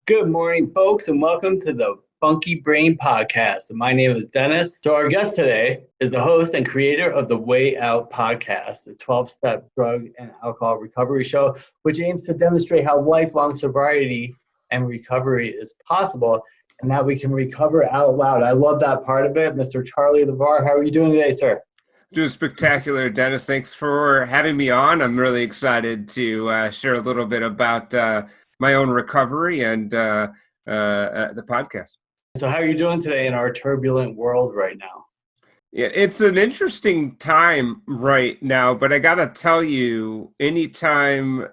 Good morning, folks, and welcome to the Funky Brain Podcast. My name is Dennis. So, our guest today is the host and creator of the Way Out podcast, a 12-step drug and alcohol recovery show, which aims to demonstrate how lifelong sobriety and recovery is possible and that we can recover out loud. I love that part of it. Mr. Charlie Levoir, how are you doing today, sir? Doing spectacular, Dennis. Thanks for having me on. I'm really excited to share a little bit about my own recovery and the podcast. So, how are you doing today in our turbulent world right now? Yeah, it's an interesting time right now, but I gotta tell you, anytime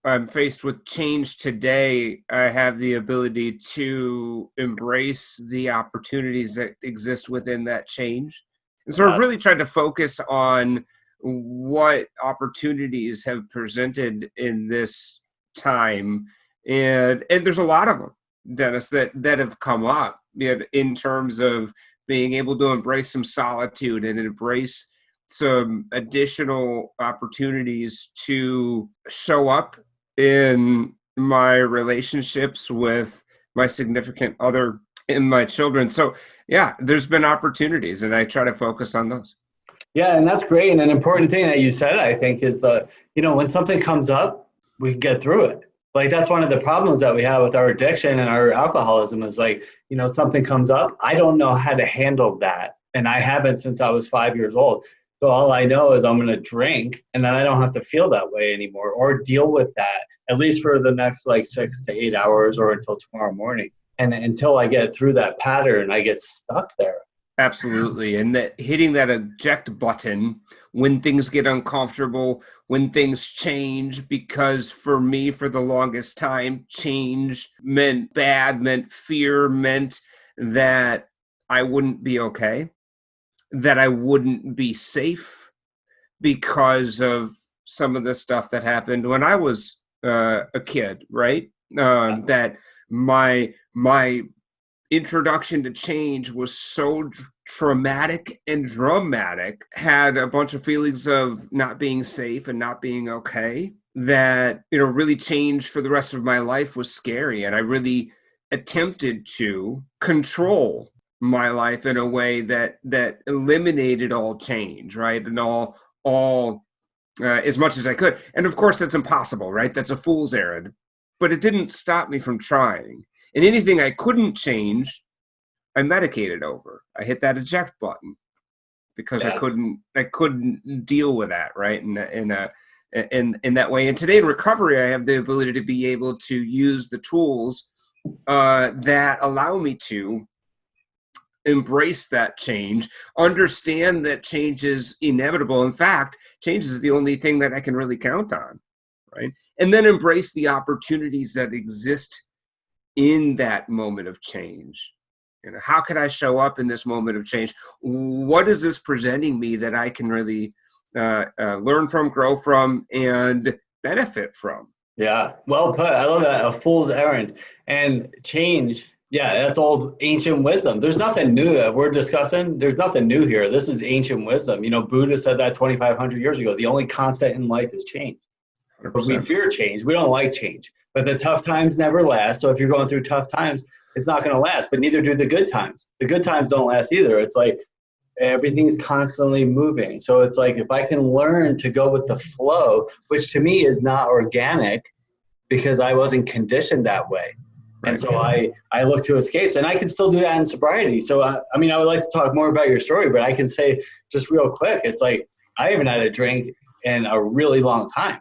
I'm faced with change today, I have the ability to embrace the opportunities that exist within that change. And so I've really tried to focus on what opportunities have presented in this time. And there's a lot of them, Dennis, that have come up in terms of being able to embrace some solitude and embrace some additional opportunities to show up in my relationships with my significant other and my children. So yeah, there's been opportunities and I try to focus on those. Yeah, and that's great. And an important thing that you said, I think, is when something comes up, we can get through it. Like, that's one of the problems that we have with our addiction and our alcoholism is something comes up. I don't know how to handle that. And I haven't since I was 5 years old. So all I know is I'm going to drink and then I don't have to feel that way anymore or deal with that, at least for the next 6 to 8 hours or until tomorrow morning. And until I get through that pattern, I get stuck there. Absolutely. And that hitting that eject button when things get uncomfortable, when things change, because for me, for the longest time, change meant bad, meant fear, meant that I wouldn't be okay, that I wouldn't be safe because of some of the stuff that happened when I was a kid, right? That my introduction to change was so traumatic and dramatic, had a bunch of feelings of not being safe and not being okay, that really change for the rest of my life was scary. And I really attempted to control my life in a way that eliminated all change, right? And all as much as I could. And of course that's impossible, right? That's a fool's errand, but it didn't stop me from trying. And anything I couldn't change, I medicated over. I hit that eject button because I couldn't deal with that, right? In that way. And today in recovery, I have the ability to be able to use the tools that allow me to embrace that change, understand that change is inevitable. In fact, change is the only thing that I can really count on, right? And then embrace the opportunities that exist in that moment of change. How can I show up in this moment of change? What is this presenting me that I can really learn from, grow from, and benefit from? Yeah, well put. I love that. A fool's errand. And change, yeah, that's old ancient wisdom. There's nothing new that we're discussing. There's nothing new here. This is ancient wisdom. Buddha said that 2,500 years ago. The only constant in life is change. 100%. But we fear change. We don't like change. But the tough times never last. So if you're going through tough times, it's not going to last. But neither do the good times. The good times don't last either. It's like everything's constantly moving. So it's like if I can learn to go with the flow, which to me is not organic because I wasn't conditioned that way. Right. And so I look to escapes. And I can still do that in sobriety. So, I would like to talk more about your story, but I can say just real quick, it's like I haven't had a drink in a really long time.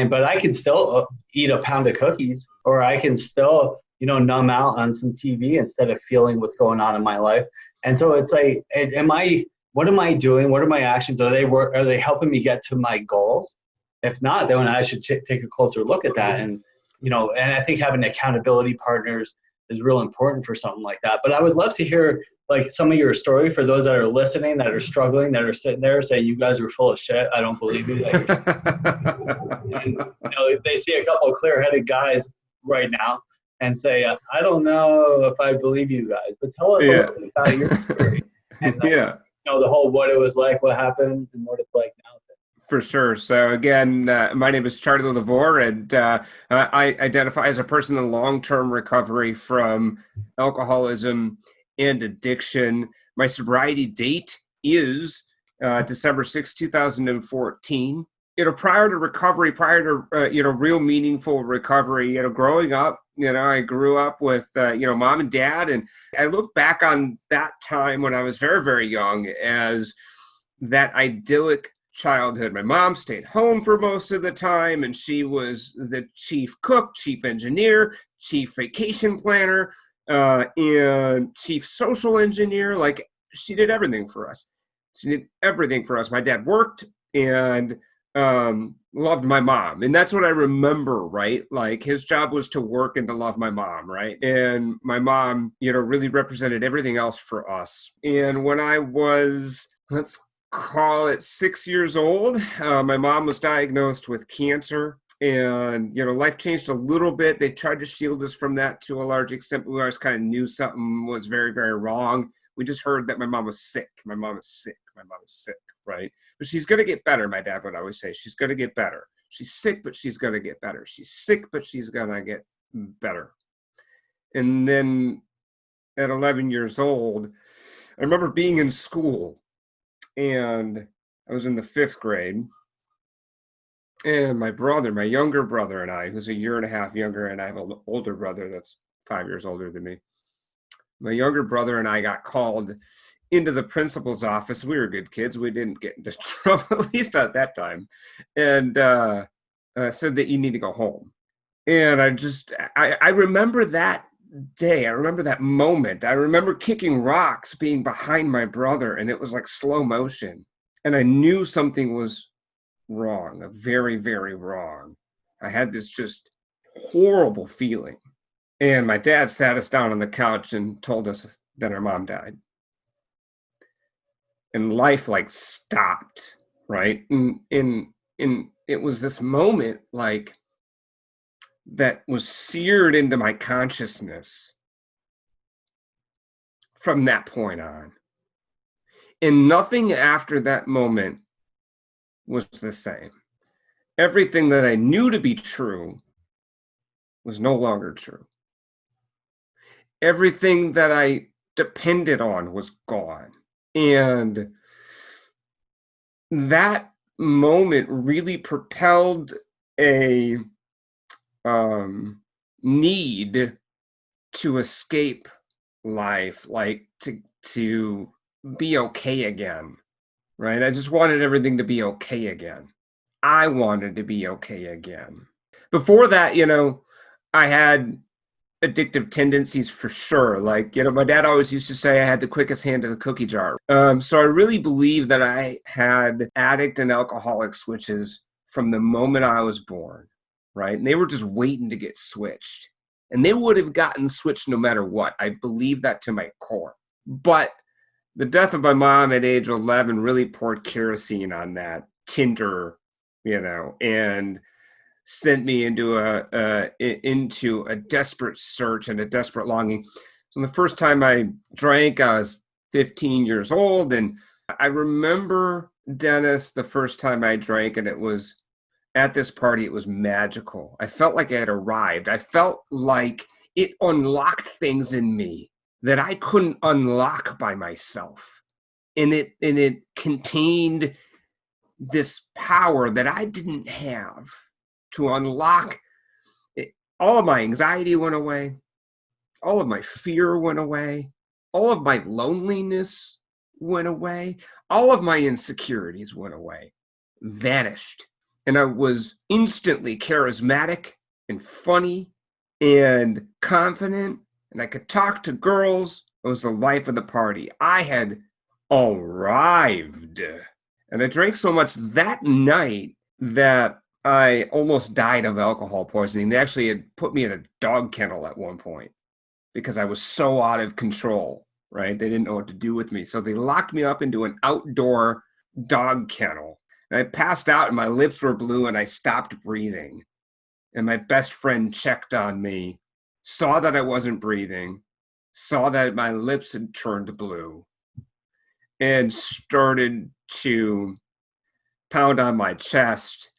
But I can still eat a pound of cookies, or I can still, numb out on some TV instead of feeling what's going on in my life. And so it's like, what am I doing? What are my actions? Are they helping me get to my goals? If not, then I should take a closer look at that. And, and I think having accountability partners is real important for something like that. But I would love to hear some of your story for those that are listening, that are struggling, that are sitting there saying, you guys are full of shit. I don't believe you. And, they see a couple of clear-headed guys right now and say, I don't know if I believe you guys, but tell us a little bit about your story. And, the whole, what it was like, what happened, and what it's like now. For sure. So again, my name is Charlie Levoir, and I identify as a person in long-term recovery from alcoholism and addiction. My sobriety date is December 6th, 2014. Prior to recovery, prior to real meaningful recovery, growing up, I grew up with mom and dad, and I look back on that time when I was very, very young as that idyllic childhood. My mom stayed home for most of the time, and she was the chief cook, chief engineer, chief vacation planner, and chief social engineer. Like, she did everything for us. She did everything for us. My dad worked and loved my mom. And that's what I remember, right? Like, his job was to work and to love my mom, right? And my mom, really represented everything else for us. And when I was, let's call it 6 years old, my mom was diagnosed with cancer. And, life changed a little bit. They tried to shield us from that to a large extent, but we always kind of knew something was very, very wrong. We just heard that my mom was sick. My mom is sick. My mom is sick, right? But she's going to get better, my dad would always say. She's going to get better. She's sick, but she's going to get better. She's sick, but she's going to get better. And then at 11 years old, I remember being in school, and I was in the 5th grade. And my brother, my younger brother, and I, who's a year and a half younger, and I have an older brother that's 5 years older than me. My younger brother and I got called into the principal's office. We were good kids. We didn't get into trouble, at least at that time. And said that you need to go home. And I remember that day. I remember that moment. I remember kicking rocks, being behind my brother, and it was like slow motion. And I knew something was wrong, very, very wrong. I had this just horrible feeling. And my dad sat us down on the couch and told us that our mom died. And life like stopped, right? And it was this moment like that was seared into my consciousness from that point on. And nothing after that moment was the same. Everything that I knew to be true was no longer true. Everything that I depended on was gone. And that moment really propelled a need to escape life, like to be okay again, right? I just wanted everything to be okay again. I wanted to be okay again. Before that, I had addictive tendencies for sure. Like, my dad always used to say I had the quickest hand to the cookie jar. So I really believe that I had addict and alcoholic switches from the moment I was born, right? And they were just waiting to get switched. And they would have gotten switched no matter what. I believe that to my core. But the death of my mom at age 11 really poured kerosene on that tinder, and sent me into a desperate search and a desperate longing. So the first time I drank, I was 15 years old. And I remember, Dennis, the first time I drank, and it was at this party, it was magical. I felt like I had arrived. I felt like it unlocked things in me that I couldn't unlock by myself. And it contained this power that I didn't have to unlock it. All of my anxiety went away. All of my fear went away. All of my loneliness went away. All of my insecurities went away, vanished. And I was instantly charismatic and funny and confident. And I could talk to girls. It was the life of the party. I had arrived. And I drank so much that night that I almost died of alcohol poisoning. They actually had put me in a dog kennel at one point because I was so out of control, right? They didn't know what to do with me. So they locked me up into an outdoor dog kennel. And I passed out and my lips were blue and I stopped breathing. And my best friend checked on me, saw that I wasn't breathing, saw that my lips had turned blue, and started to pound on my chest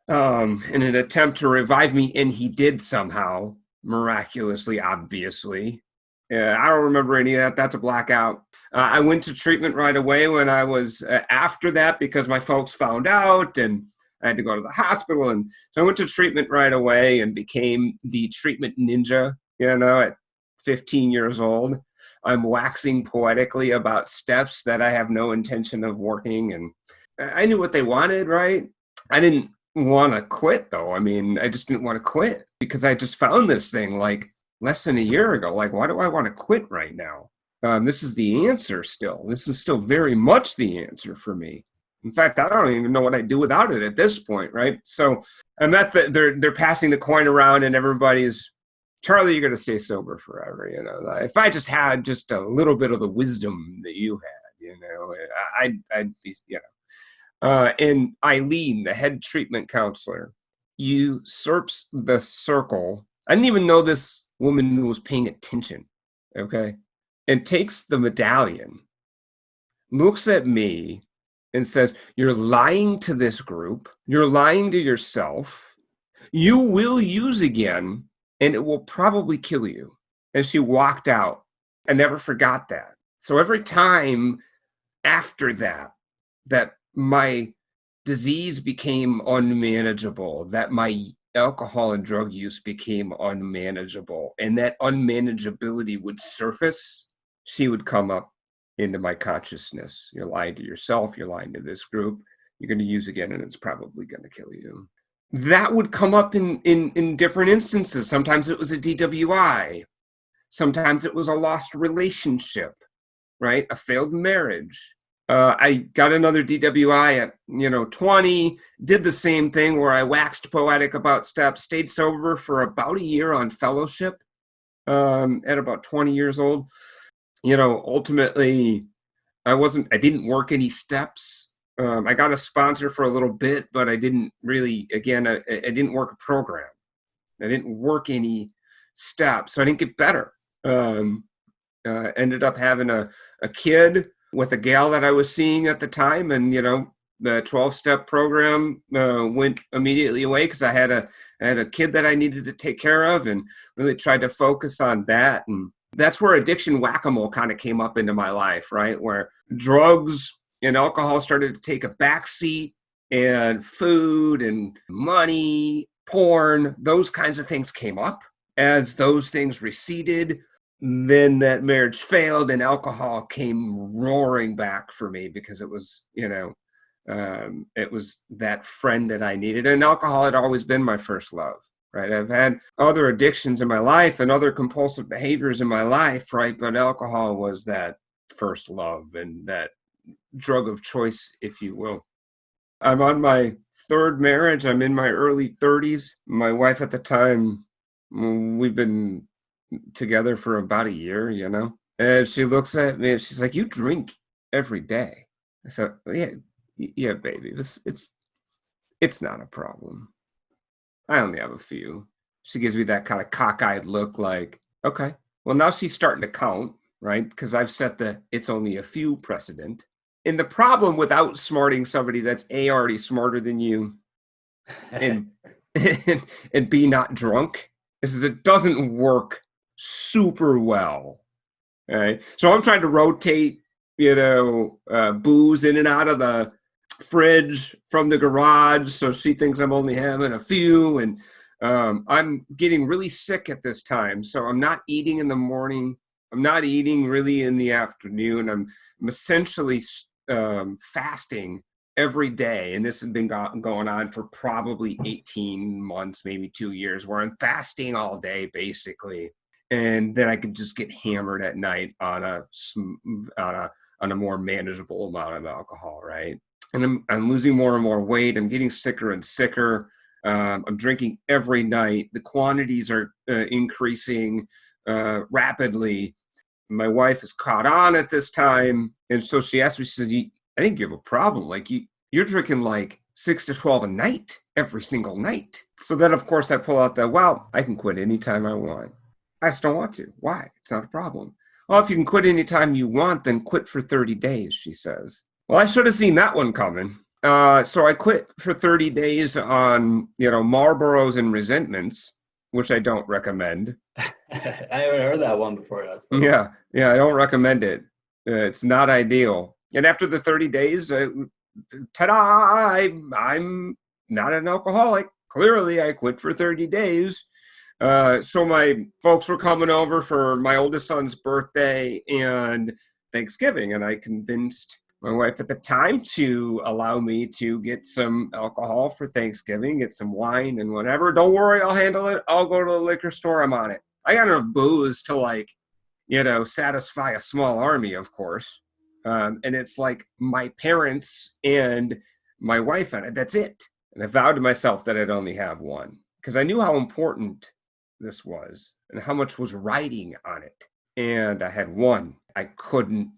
in an attempt to revive me, and he did somehow, miraculously, obviously. I don't remember any of that. That's a blackout. I went to treatment right away when I was after that because my folks found out and I had to go to the hospital. And so I went to treatment right away and became the treatment ninja, at 15 years old. I'm waxing poetically about steps that I have no intention of working. And I knew what they wanted, right? I didn't want to quit, though. I mean, I just didn't want to quit because I just found this thing like less than a year ago. Like, why do I want to quit right now? This is the answer still. This is still very much the answer for me. In fact, I don't even know what I'd do without it at this point, right? So I'm at they're passing the coin around and everybody's, Charlie, you're going to stay sober forever. If I just had just a little bit of the wisdom that you had, I'd be, and Eileen, the head treatment counselor, usurps the circle. I didn't even know this woman was paying attention, okay? And takes the medallion, looks at me, and says, you're lying to this group. You're lying to yourself. You will use again, and it will probably kill you. And she walked out. I never forgot that. So every time after that my disease became unmanageable, that my alcohol and drug use became unmanageable, and that unmanageability would surface, she would come up into my consciousness. You're lying to yourself. You're lying to this group. You're going to use again, and it's probably going to kill you. That would come up in different instances. Sometimes it was a DWI. Sometimes it was a lost relationship, right? A failed marriage. I got another DWI at 20, did the same thing where I waxed poetic about steps, stayed sober for about a year on fellowship at about 20 years old. Ultimately, I didn't work any steps. I got a sponsor for a little bit, but I didn't really, I didn't work a program. I didn't work any steps, so I didn't get better. Ended up having a kid with a gal that I was seeing at the time, and the 12-step program went immediately away because I had a kid that I needed to take care of, and really tried to focus on that. And that's where addiction whack-a-mole kind of came up into my life, right? Where drugs and alcohol started to take a backseat, and food and money, porn, those kinds of things came up. As those things receded, then that marriage failed and alcohol came roaring back for me because it was, it was that friend that I needed. And alcohol had always been my first love, right? I've had other addictions in my life and other compulsive behaviors in my life, right? But alcohol was that first love and that drug of choice, if you will. I'm on my third marriage. I'm in my early 30s. My wife at the time, we've been together for about a year, and she looks at me and she's like, you drink every day. I said, yeah, baby, it's not a problem. I only have a few. She gives me that kind of cockeyed look like, okay, well, now she's starting to count, right? Because I've set the it's only a few precedent. And the problem with outsmarting somebody that's A, already smarter than you, and and B, not drunk, is it doesn't work super well. All right. So I'm trying to rotate, booze in and out of the fridge from the garage. So she thinks I'm only having a few. And I'm getting really sick at this time. So I'm not eating in the morning. I'm not eating really in the afternoon. I'm essentially fasting every day. And this has been going on for probably 18 months, maybe 2 years, where I'm fasting all day, basically. And then I could just get hammered at night on a more manageable amount of alcohol, right? And I'm losing more and more weight. I'm getting sicker and sicker. I'm drinking every night. The quantities are increasing rapidly. My wife is caught on at this time, and so she asked me. She said, "I think you have a problem. Like you're drinking like 6 to 12 a night, every single night." So then, of course, I pull out I can quit anytime I want. I just don't want to. Why? It's not a problem. Well, if you can quit anytime you want, then quit for 30 days, she says. Well, I should have seen that one coming. So I quit for 30 days on, Marlboros and resentments, which I don't recommend. I haven't heard that one before. That's funny. Yeah, I don't recommend it. It's not ideal. And after the 30 days, ta-da, I'm not an alcoholic. Clearly, I quit for 30 days. So my folks were coming over for my oldest son's birthday and Thanksgiving, and I convinced my wife at the time to allow me to get some alcohol for Thanksgiving, get some wine and whatever. Don't worry, I'll handle it. I'll go to the liquor store. I'm on it. I got enough booze to satisfy a small army, of course. And it's like my parents and my wife on it. That's it. And I vowed to myself that I'd only have one because I knew how important this was and how much was riding on it. And I had one. I couldn't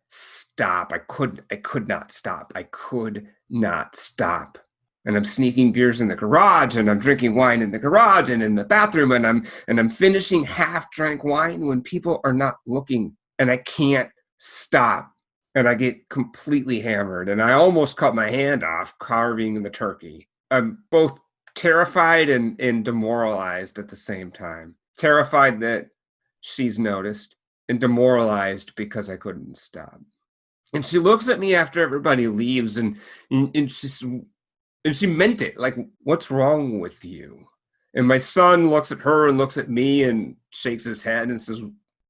stop. I could not stop. I could not stop. And I'm sneaking beers in the garage, and I'm drinking wine in the garage and in the bathroom, and I'm finishing half-drank wine when people are not looking, and I can't stop. And I get completely hammered, and I almost cut my hand off carving the turkey. I'm both terrified and demoralized at the same time. Terrified that she's noticed, and demoralized because I couldn't stop. And she looks at me after everybody leaves, and she meant it. Like, what's wrong with you? And my son looks at her and looks at me and shakes his head and says,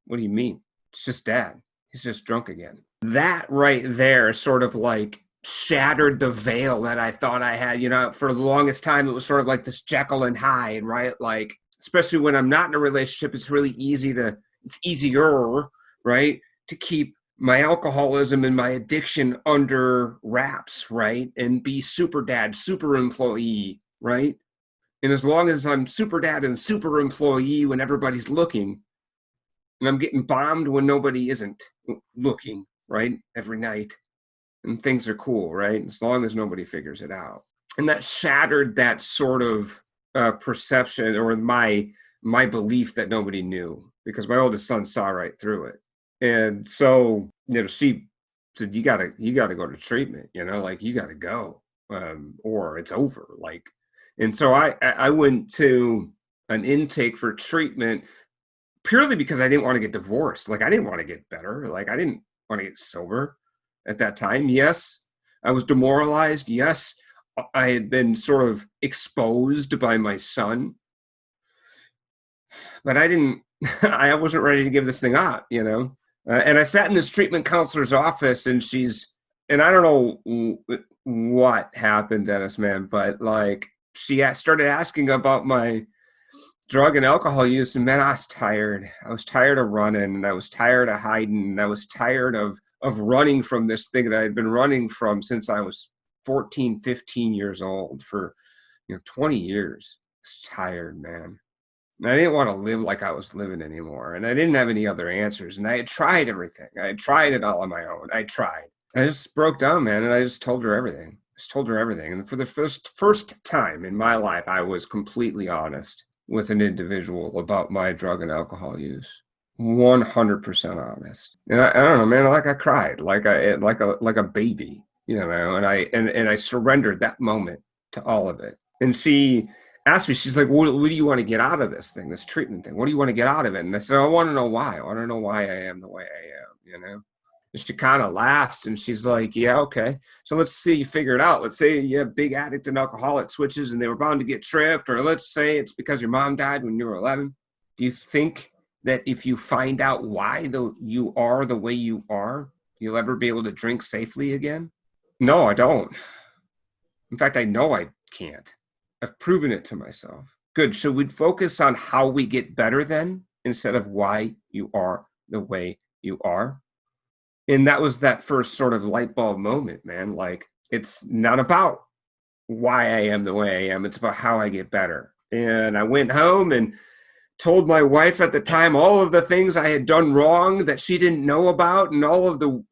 what do you mean? It's just Dad. He's just drunk again. That right there sort of like shattered the veil that I thought I had. For the longest time, it was sort of like this Jekyll and Hyde, right? Like, especially when I'm not in a relationship, it's easier, right, to keep my alcoholism and my addiction under wraps, right? And be super dad, super employee, right? And as long as I'm super dad and super employee when everybody's looking, and I'm getting bombed when nobody isn't looking, right? Every night. And things are cool, right? As long as nobody figures it out. And that shattered that sort of perception or my belief that nobody knew, because my oldest son saw right through it. And so, she said, you gotta go to treatment, you gotta go, or it's over. And so I went to an intake for treatment purely because I didn't want to get divorced. I didn't want to get better. I didn't want to get sober at that time. Yes, I was demoralized. Yes, I had been sort of exposed by my son, but I wasn't ready to give this thing up, and I sat in this treatment counselor's office, and I don't know what happened, Dennis, man, but she started asking about my drug and alcohol use, and man, I was tired. I was tired of running, and I was tired of hiding, and I was tired of running from this thing that I had been running from since I was 14, 15 years old for 20 years. I was tired, man. And I didn't want to live like I was living anymore. And I didn't have any other answers. And I had tried everything. I had tried it all on my own. I just broke down, man. And I just told her everything. And for the first time in my life, I was completely honest with an individual about my drug and alcohol use. 100% honest. And I don't know, man, I cried like a baby, and I surrendered that moment to all of it. And she asked me, she's like, what do you want to get out of this thing, this treatment thing? What do you want to get out of it? And I said, I want to know why. I want to know why I am the way I am, And she kind of laughs and she's like, yeah, okay. So let's see you figure it out. Let's say you're a big addict and alcoholic switches and they were bound to get tripped, or let's say it's because your mom died when you were 11. Do you think that if you find out why you are the way you are, you'll ever be able to drink safely again? No, I don't. In fact, I know I can't. I've proven it to myself. Good. Should we focus on how we get better then, instead of why you are the way you are? And that was that first sort of light bulb moment, man. It's not about why I am the way I am. It's about how I get better. And I went home and told my wife at the time all of the things I had done wrong that she didn't know about, and all of the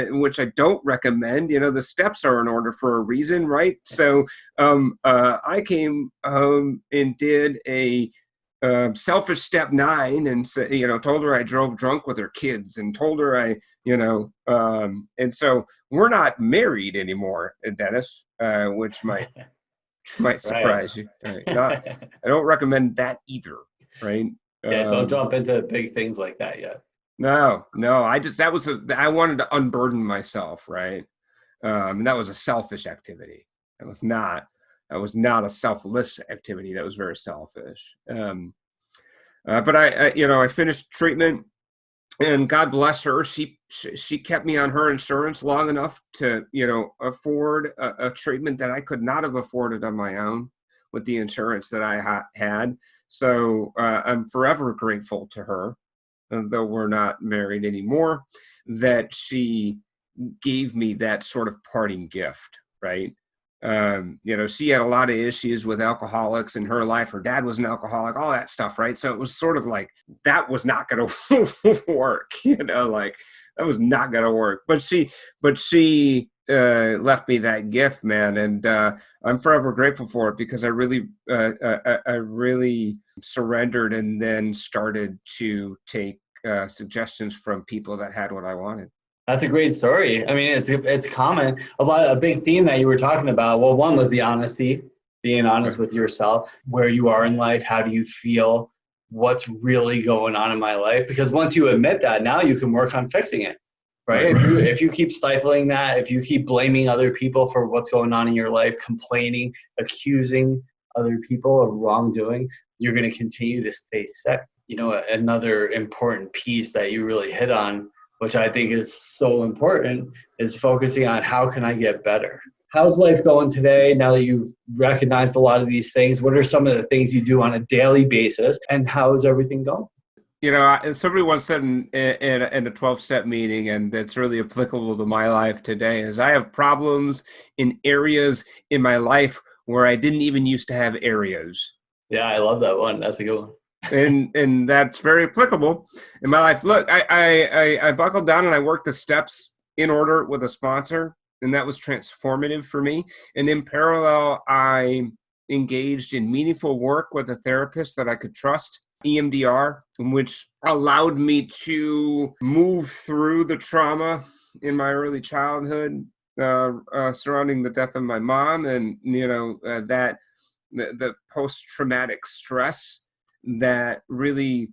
which I don't recommend. The steps are in order for a reason, right? So I came home and did a selfish step 9 and told her I drove drunk with her kids and told her and so we're not married anymore, Dennis, which might Right. surprise you. Not, I don't recommend that either, right? Yeah, don't Um, jump into big things like that yet. no, I wanted to unburden myself, right? And that was a selfish activity. That was not, that was not a selfless activity. That was very selfish. But I finished treatment, and God bless her. She kept me on her insurance long enough to, afford a treatment that I could not have afforded on my own with the insurance that I had. So I'm forever grateful to her, though we're not married anymore, that she gave me that sort of parting gift, right? She had a lot of issues with alcoholics in her life. Her dad was an alcoholic, all that stuff, right? So it was sort of like that was not going to work, like that was not going to work. But she left me that gift, man, and I'm forever grateful for it because I really surrendered and then started to take suggestions from people that had what I wanted. That's a great story. I mean, it's common. A big theme that you were talking about. Well, one was the honesty, being honest Right. with yourself, where you are in life, how do you feel, what's really going on in my life? Because once you admit that, now you can work on fixing it, right? Right. If you keep stifling that, if you keep blaming other people for what's going on in your life, complaining, accusing other people of wrongdoing, you're going to continue to stay sick. Another important piece that you really hit on, which I think is so important, is focusing on how can I get better? How's life going today now that you've recognized a lot of these things? What are some of the things you do on a daily basis, and how is everything going? Somebody once said in a 12-step meeting, and that's really applicable to my life today, is I have problems in areas in my life where I didn't even used to have areas. Yeah, I love that one. That's a good one. And that's very applicable in my life. Look, I buckled down and I worked the steps in order with a sponsor, and that was transformative for me. And in parallel, I engaged in meaningful work with a therapist that I could trust, EMDR, which allowed me to move through the trauma in my early childhood surrounding the death of my mom, and that the post-traumatic stress that really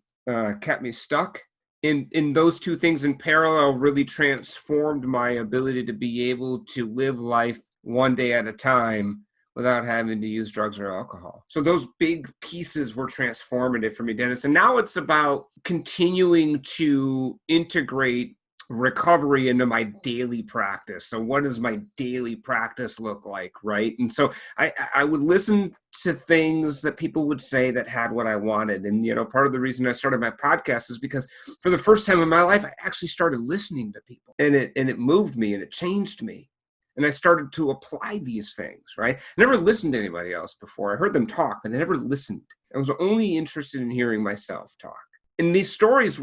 kept me stuck. In those two things in parallel really transformed my ability to be able to live life one day at a time without having to use drugs or alcohol. So those big pieces were transformative for me, Dennis. And now it's about continuing to integrate recovery into my daily practice. So what does my daily practice look like, right? And so I would listen to things that people would say that had what I wanted. And, part of the reason I started my podcast is because for the first time in my life, I actually started listening to people, and it moved me and it changed me. And I started to apply these things, right? I never listened to anybody else before. I heard them talk, but I never listened. I was only interested in hearing myself talk. And these stories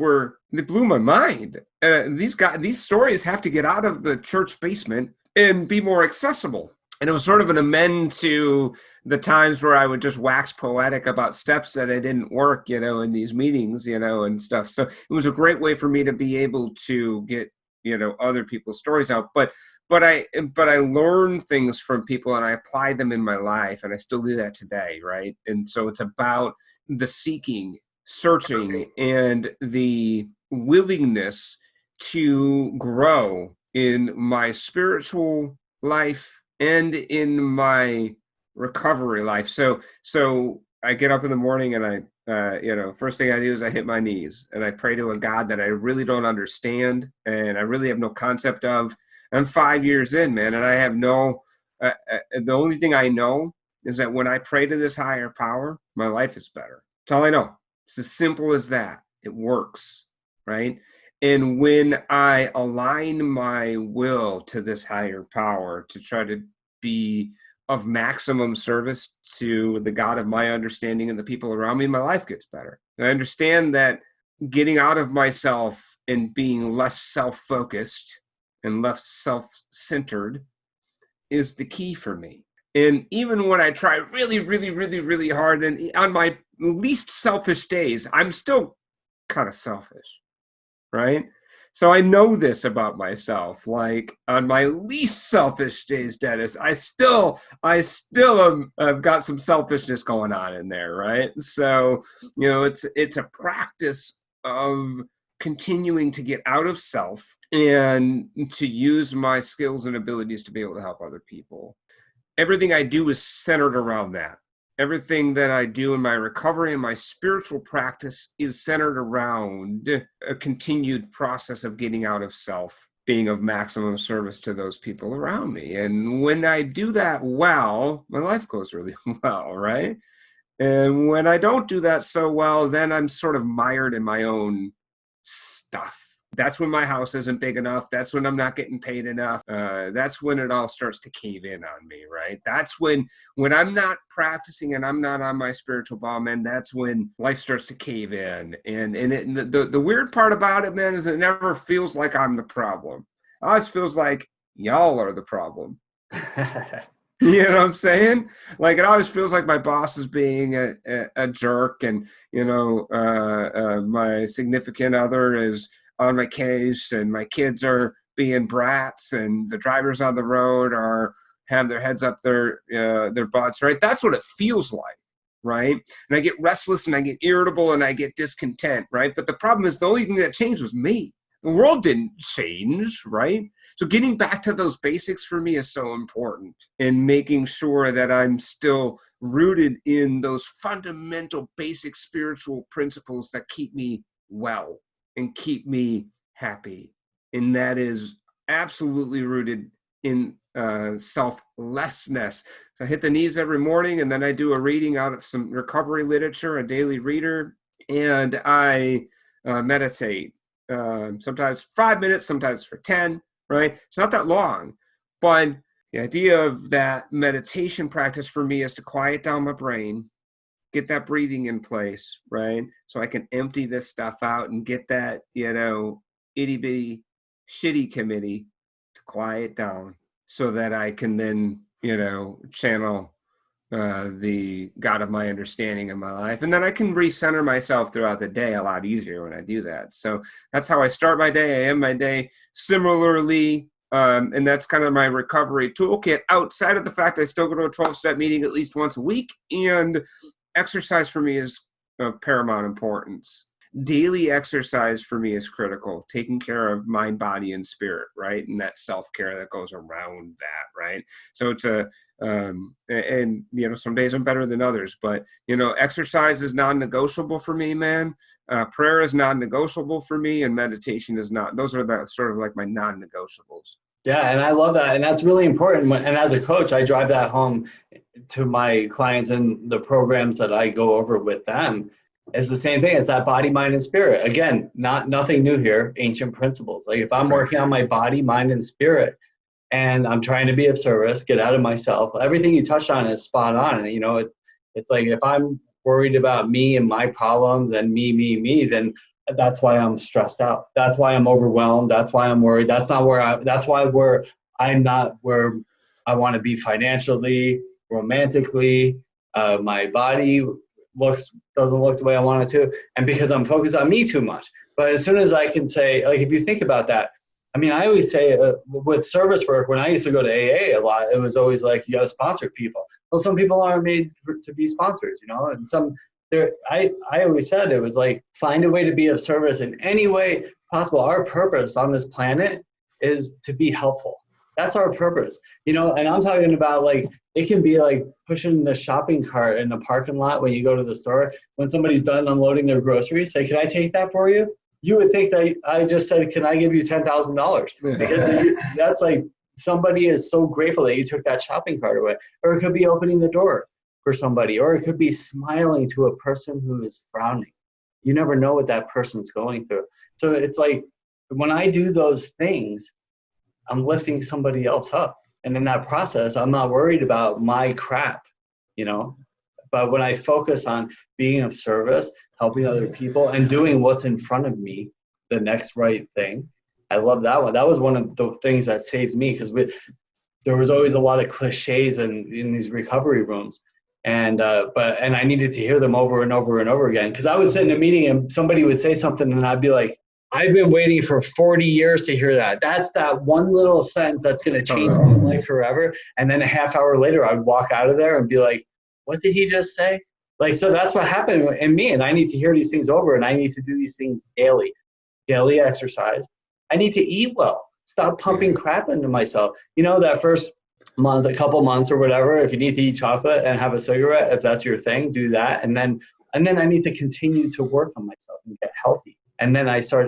they blew my mind. These stories have to get out of the church basement and be more accessible. And it was sort of an amend to the times where I would just wax poetic about steps that I didn't work, in these meetings, and stuff. So it was a great way for me to be able to get, other people's stories out. But I learned things from people and I applied them in my life, and I still do that today, right? And so it's about the seeking, searching, and the willingness to grow in my spiritual life and in my recovery life. So I get up in the morning and I first thing I do is I hit my knees and I pray to a God that I really don't understand and I really have no concept of. I'm 5 years in, man, and I have the only thing I know is that when I pray to this higher power, my life is better. That's all I know. It's as simple as that. It works, right? And when I align my will to this higher power to try to be of maximum service to the God of my understanding and the people around me, my life gets better. And I understand that getting out of myself and being less self-focused and less self-centered is the key for me. And even when I try really, really, really, really hard and on least selfish days, I'm still kind of selfish, right? So I know this about myself. Like on my least selfish days, Dennis, I still have got some selfishness going on in there, right? So, it's a practice of continuing to get out of self and to use my skills and abilities to be able to help other people. Everything I do is centered around that. Everything that I do in my recovery and my spiritual practice is centered around a continued process of getting out of self, being of maximum service to those people around me. And when I do that well, my life goes really well, right? And when I don't do that so well, then I'm sort of mired in my own stuff. That's when my house isn't big enough. That's when I'm not getting paid enough. That's when it all starts to cave in on me, right? That's when I'm not practicing and I'm not on my spiritual ball, man, that's when life starts to cave in. And the weird part about it, man, is it never feels like I'm the problem. It always feels like y'all are the problem. You know what I'm saying? Like it always feels like my boss is being a jerk, and my significant other is on my case, and my kids are being brats, and the drivers on the road have their heads up their butts, right? That's what it feels like, right? And I get restless and I get irritable and I get discontent, right? But the problem is the only thing that changed was me. The world didn't change, right? So getting back to those basics for me is so important, and making sure that I'm still rooted in those fundamental basic spiritual principles that keep me well and keep me happy. And that is absolutely rooted in selflessness. So I hit the knees every morning, and then I do a reading out of some recovery literature, a daily reader, and I meditate. Sometimes 5 minutes, sometimes for 10, right? It's not that long, but the idea of that meditation practice for me is to quiet down my brain, get that breathing in place, right? So I can empty this stuff out and get that, itty bitty shitty committee to quiet down, so that I can then, channel the God of my understanding in my life. And then I can recenter myself throughout the day a lot easier when I do that. So that's how I start my day. I end my day similarly. And that's kind of my recovery toolkit, outside of the fact I still go to a 12-step meeting at least once a week. And exercise for me is of paramount importance. Daily exercise for me is critical, taking care of mind, body, and spirit, right? And that self-care that goes around that, right? So it's some days I'm better than others, but, exercise is non-negotiable for me, man. Prayer is non-negotiable for me, and meditation is not. Those are the sort of like my non-negotiables. Yeah, and I love that. And that's really important. And as a coach, I drive that home to my clients and the programs that I go over with them. It's the same thing. It's that body, mind, and spirit. Again, nothing new here, ancient principles. Like if I'm working on my body, mind, and spirit, and I'm trying to be of service, get out of myself, everything you touched on is spot on. It's like if I'm worried about me and my problems and me, then that's why I'm stressed out. That's why I'm overwhelmed. That's why I'm worried. That's why I'm not where I want to be financially, romantically. My body doesn't look the way I want it to, and because I'm focused on me too much. But as soon as I can say, like, if you think about that, I mean, I always say with service work, when I used to go to AA a lot, it was always like, you got to sponsor people. Well, some people aren't made to be sponsors, and I always said it was like, find a way to be of service in any way possible. Our purpose on this planet is to be helpful. That's our purpose, and I'm talking about, like, it can be like pushing the shopping cart in the parking lot when you go to the store. When somebody's done unloading their groceries, say, can I take that for you? You would think that I just said, can I give you $10,000? Because that's like, somebody is so grateful that you took that shopping cart away. Or it could be opening the door for somebody, or it could be smiling to a person who is frowning. You never know what that person's going through. So it's like, when I do those things, I'm lifting somebody else up. And in that process, I'm not worried about my crap, But when I focus on being of service, helping other people, and doing what's in front of me, the next right thing, I love that one. That was one of the things that saved me, because there was always a lot of cliches in these recovery rooms. And I needed to hear them over and over and over again, because I would sit in a meeting and somebody would say something and I'd be like, I've been waiting for 40 years to hear that. That's that one little sentence that's going to change my life forever. And then a half hour later, I'd walk out of there and be like, what did he just say? Like, so that's what happened in me. And I need to hear these things over, and I need to do these things daily exercise. I need to eat well, stop pumping crap into myself. You know, that first month, a couple months or whatever, if you need to eat chocolate and have a cigarette, if that's your thing, do that. And then I need to continue to work on myself and get healthy. And then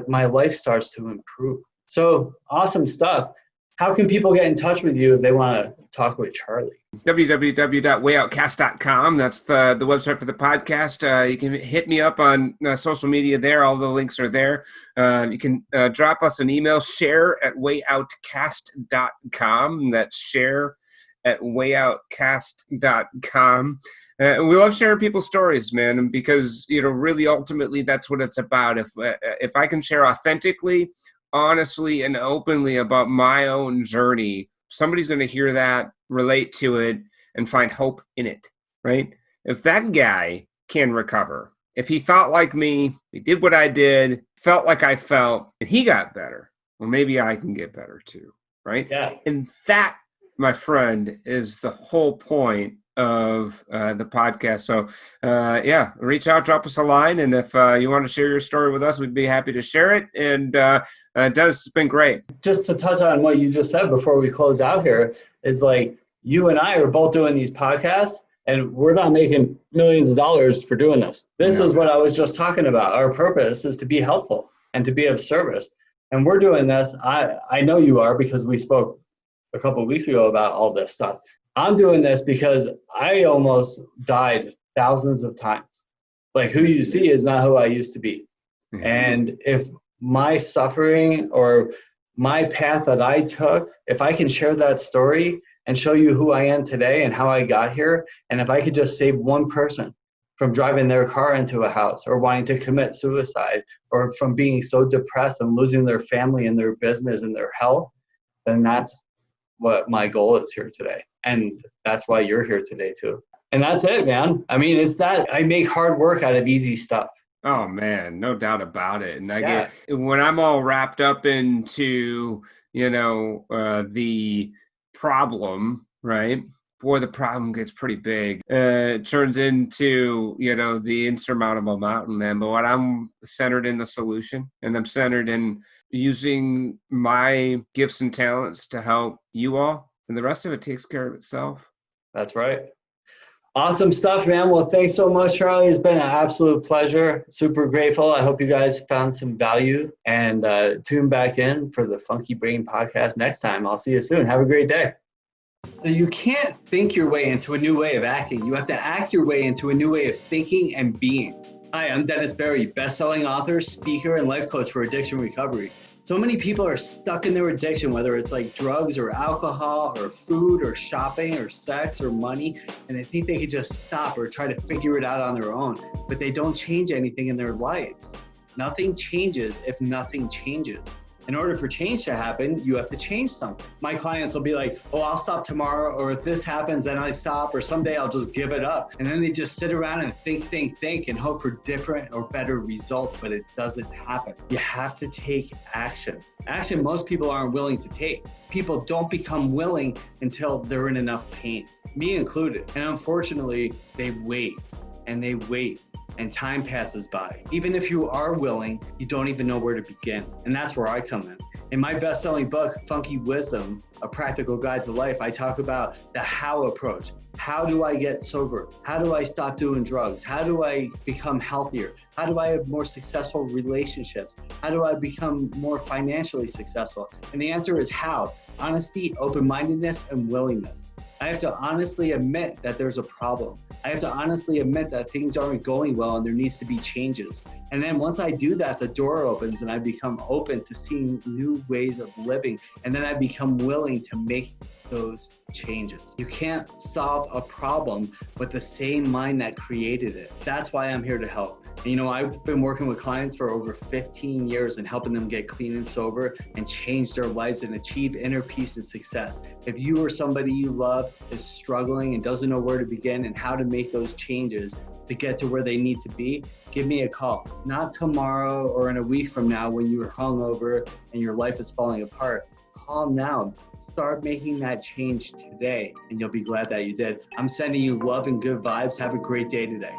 my life starts to improve. So awesome stuff. How can people get in touch with you if they want to talk with Charlie? www.wayoutcast.com. That's the website for the podcast. You can hit me up on social media there. All the links are there. You can drop us an email, share@wayoutcast.com. That's share@wayoutcast.com. We love sharing people's stories, man, because, you know, really ultimately that's what it's about. If I can share authentically, honestly, and openly about my own journey, somebody's going to hear that, relate to it, and find hope in it, right? If that guy can recover, if he thought like me, he did what I did, felt like I felt, and he got better, well, maybe I can get better too, right? Yeah. And that, my friend, is the whole point of the podcast. So reach out, drop us a line, and if you want to share your story with us, we'd be happy to share it. And Dennis, it's been great. Just to touch on what you just said before we close out here, is like, you and I are both doing these podcasts, and we're not making millions of dollars for doing this. This is what I was just talking about. Our purpose is to be helpful and to be of service. And we're doing this. I know you are, because we spoke a couple of weeks ago about all this stuff. I'm doing this because I almost died thousands of times. Like, who you see is not who I used to be. Mm-hmm. And if my suffering or my path that I took, if I can share that story and show you who I am today and how I got here, and if I could just save one person from driving their car into a house or wanting to commit suicide, or from being so depressed and losing their family and their business and their health, then that's what my goal is here today. And that's why you're here today too. And that's it, man. I mean, it's that I make hard work out of easy stuff. Oh man, no doubt about it. And I get, when I'm all wrapped up into, the problem, right? Boy, the problem gets pretty big. It turns into, the insurmountable mountain, man. But when I'm centered in the solution, and I'm centered in using my gifts and talents to help you all, and the rest of it takes care of itself. That's right. Awesome stuff, man. Well, thanks so much, Charlie. It's been an absolute pleasure. Super grateful. I hope you guys found some value, and tune back in for the Funky Brain podcast next time. I'll see you soon. Have a great day. So you can't think your way into a new way of acting. You have to act your way into a new way of thinking and being. Hi, I'm Dennis Berry, best-selling author, speaker, and life coach for addiction recovery. So many people are stuck in their addiction, whether it's like drugs or alcohol or food or shopping or sex or money, and they think they could just stop or try to figure it out on their own, but they don't change anything in their lives. Nothing changes if nothing changes. In order for change to happen, you have to change something. My clients will be like, oh, I'll stop tomorrow, or if this happens, then I stop, or someday I'll just give it up. And then they just sit around and think, and hope for different or better results, but it doesn't happen. You have to take action. Action most people aren't willing to take. People don't become willing until they're in enough pain, me included. And unfortunately, they wait, and they wait. And time passes by. Even if you are willing, you don't even know where to begin. And that's where I come in. In my best-selling book, Funky Wisdom, A Practical Guide to Life, I talk about the how approach. How do I get sober? How do I stop doing drugs? How do I become healthier? How do I have more successful relationships? How do I become more financially successful? And the answer is how. Honesty, open-mindedness, and willingness. I have to honestly admit that there's a problem. I have to honestly admit that things aren't going well and there needs to be changes. And then once I do that, the door opens and I become open to seeing new ways of living. And then I become willing to make those changes. You can't solve a problem with the same mind that created it. That's why I'm here to help. And, you know, I've been working with clients for over 15 years and helping them get clean and sober and change their lives and achieve inner peace and success. If you or somebody you love is struggling and doesn't know where to begin and how to make those changes to get to where they need to be, give me a call. Not tomorrow or in a week from now when you're hungover and your life is falling apart. Calm down. Start making that change today, and you'll be glad that you did. I'm sending you love and good vibes. Have a great day today.